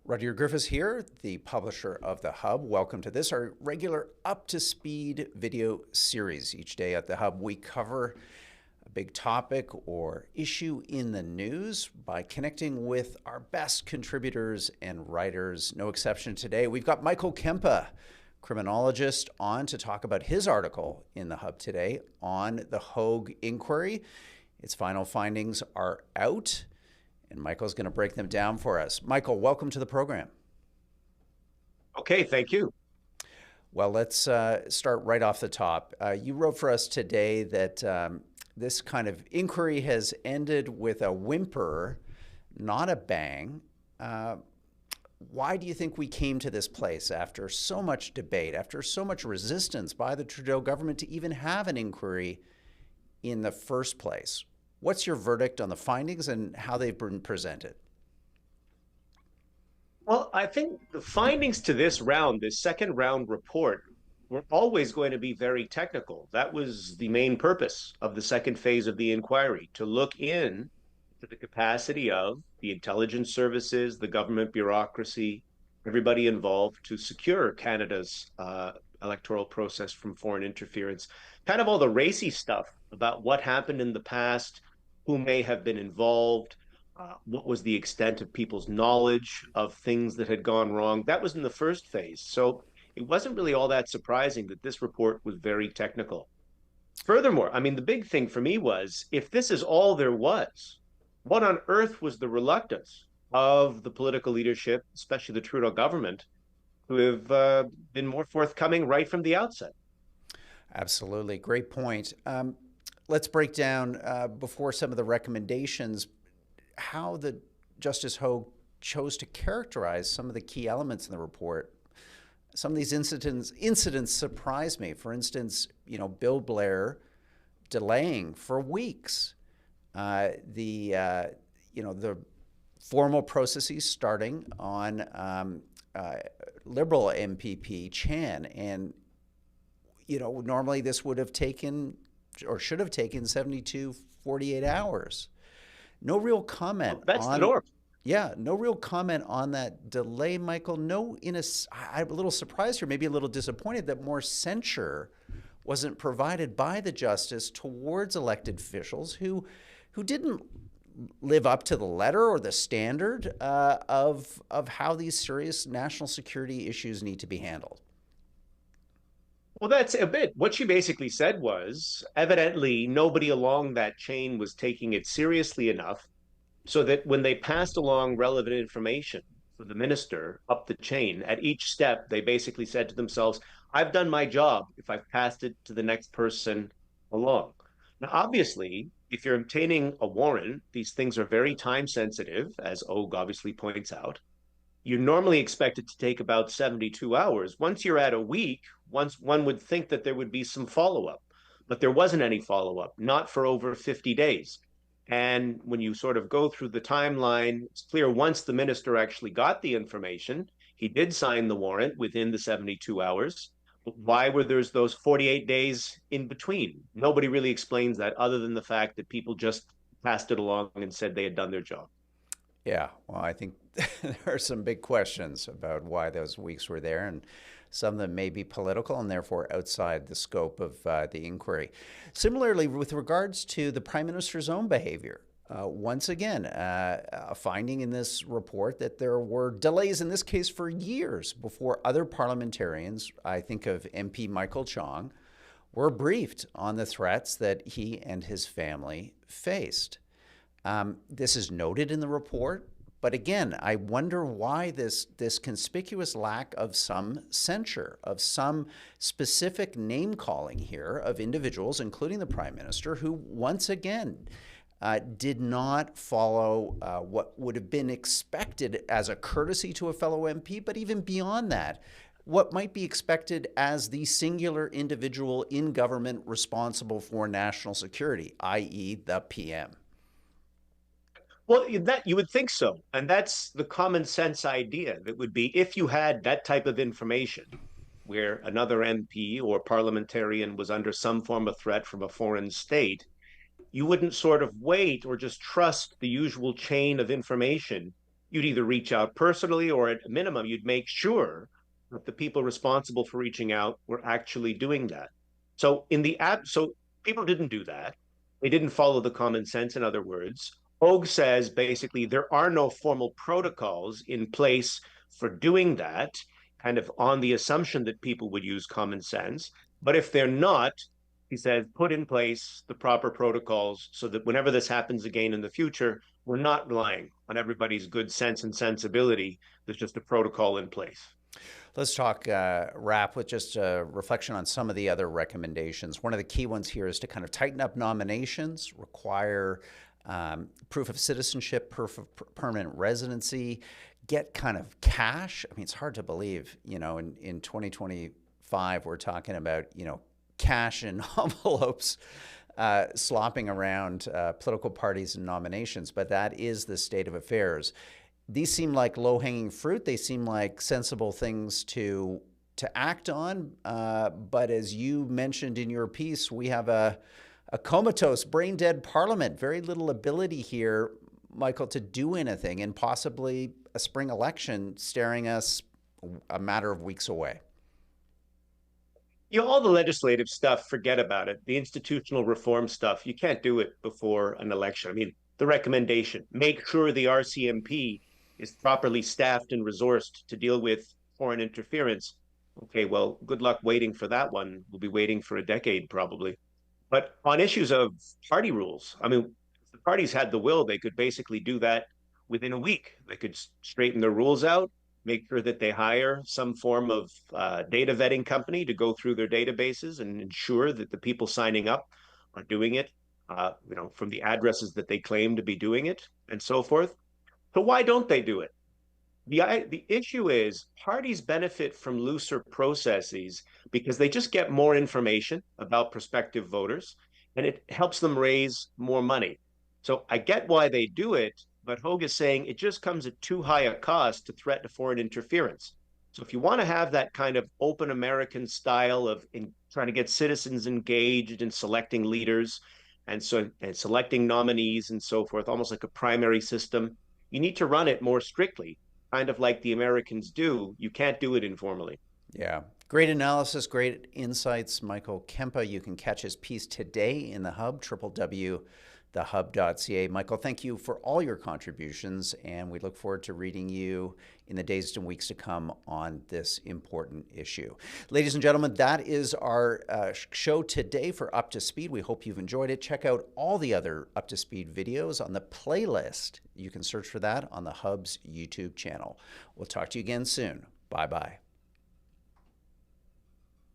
Rudyard Griffiths here, the publisher of The Hub. Welcome to this, our regular up-to-speed video series. Each day at The Hub, we cover a big topic or issue in the news by connecting with our best contributors and writers. No exception today. We've got Michael Kempa, criminologist, on to talk about his article in The Hub today on the Hogue inquiry. Its final findings are out, and Michael's going to break them down for us. Michael, welcome to the program. Okay, thank you. Well, let's start right off the top. You wrote for us today that this kind of inquiry has ended with a whimper, not a bang. Why do you think we came to this place after so much debate, after so much resistance by the Trudeau government to even have an inquiry in the first place? What's your verdict on the findings and how they've been presented? Well, I think the findings to this round, this second round report, were always going to be very technical. That was the main purpose of the second phase of the inquiry, to look in to the capacity of the intelligence services, the government bureaucracy, everybody involved to secure Canada's electoral process from foreign interference. Kind of all the racy stuff about what happened in the past, who may have been involved, what was the extent of people's knowledge of things that had gone wrong. That was in the first phase. So it wasn't really all that surprising that this report was very technical. Furthermore, I mean, the big thing for me was, if this is all there was, what on earth was the reluctance of the political leadership, especially the Trudeau government, who have been more forthcoming right from the outset? Absolutely. Great point. Let's break down, before some of the recommendations, how the Justice Hogue chose to characterize some of the key elements in the report. Some of these incidents surprised me. For instance, Bill Blair delaying for weeks the formal processes starting on Liberal MPP Chan, and normally this would have taken or should have taken 72, 48 hours. No real comment That's the on norm. Yeah, no real comment on that delay, Michael. No, I'm a little surprised here, maybe a little disappointed that more censure wasn't provided by the justice towards elected officials who didn't live up to the letter or the standard of how these serious national security issues need to be handled. Well, that's a bit. What she basically said was, evidently nobody along that chain was taking it seriously enough, so that when they passed along relevant information for the minister up the chain, at each step, they basically said to themselves, I've done my job if I've passed it to the next person along. Now, obviously, if you're obtaining a warrant, these things are very time sensitive, as Ogue obviously points out. You normally expect it to take about 72 hours. Once you're at a week, once one would think that there would be some follow-up, but there wasn't any follow-up, not for over 50 days. And when you sort of go through the timeline, it's clear once the minister actually got the information, he did sign the warrant within the 72 hours. But why were there those 48 days in between? Nobody really explains that, other than the fact that people just passed it along and said they had done their job. Yeah, well, I think there are some big questions about why those weeks were there, and some of them may be political and therefore outside the scope of the inquiry. Similarly, with regards to the Prime Minister's own behavior, once again, a finding in this report that there were delays, in this case for years, before other parliamentarians, I think of MP Michael Chong, were briefed on the threats that he and his family faced. This is noted in the report, but again, I wonder why this conspicuous lack of some censure, of some specific name calling here of individuals, including the Prime Minister, who once again did not follow what would have been expected as a courtesy to a fellow MP, but even beyond that, what might be expected as the singular individual in government responsible for national security, i.e. the PM. Well, that you would think so. And that's the common sense idea, that would be, if you had that type of information where another MP or parliamentarian was under some form of threat from a foreign state, you wouldn't sort of wait or just trust the usual chain of information. you'd either reach out personally or at a minimum, you'd make sure that the people responsible for reaching out were actually doing that. So so people didn't do that. They didn't follow the common sense, in other words. Hogue says basically there are no formal protocols in place for doing that, kind of on the assumption that people would use common sense. But if they're not, he says, put in place the proper protocols so that whenever this happens again in the future, we're not relying on everybody's good sense and sensibility. There's just a protocol in place. Let's talk wrap with just a reflection on some of the other recommendations. One of the key ones here is to kind of tighten up nominations, require proof of citizenship, proof of permanent residency, get kind of cash. I mean, it's hard to believe, in 2025, we're talking about, cash in envelopes slopping around political parties and nominations, but that is the state of affairs. These seem like low-hanging fruit. They seem like sensible things to act on. But as you mentioned in your piece, we have a comatose, brain-dead parliament. Very little ability here, Michael, to do anything, and possibly a spring election staring us a matter of weeks away. All the legislative stuff, forget about it. The institutional reform stuff, you can't do it before an election. I mean, the recommendation, make sure the RCMP is properly staffed and resourced to deal with foreign interference. Okay, well, good luck waiting for that one. We'll be waiting for a decade probably. But on issues of party rules, I mean, if the parties had the will, they could basically do that within a week. They could straighten their rules out, make sure that they hire some form of data vetting company to go through their databases and ensure that the people signing up are doing it, from the addresses that they claim to be doing it and so forth. So why don't they do it? The issue is parties benefit from looser processes because they just get more information about prospective voters and it helps them raise more money. So I get why they do it, but Hogue is saying it just comes at too high a cost to threaten foreign interference. So if you want to have that kind of open American style of trying to get citizens engaged in selecting leaders and selecting nominees and so forth, almost like a primary system, you need to run it more strictly, kind of like the Americans do. You can't do it informally. Yeah. Great analysis, great insights, Michael Kempa. You can catch his piece today in the Hub, www.thehub.ca. Michael, thank you for all your contributions, and we look forward to reading you in the days and weeks to come on this important issue. Ladies and gentlemen, that is our show today for Up to Speed. We hope you've enjoyed it. Check out all the other Up to Speed videos on the playlist. You can search for that on the Hub's YouTube channel. We'll talk to you again soon. Bye-bye.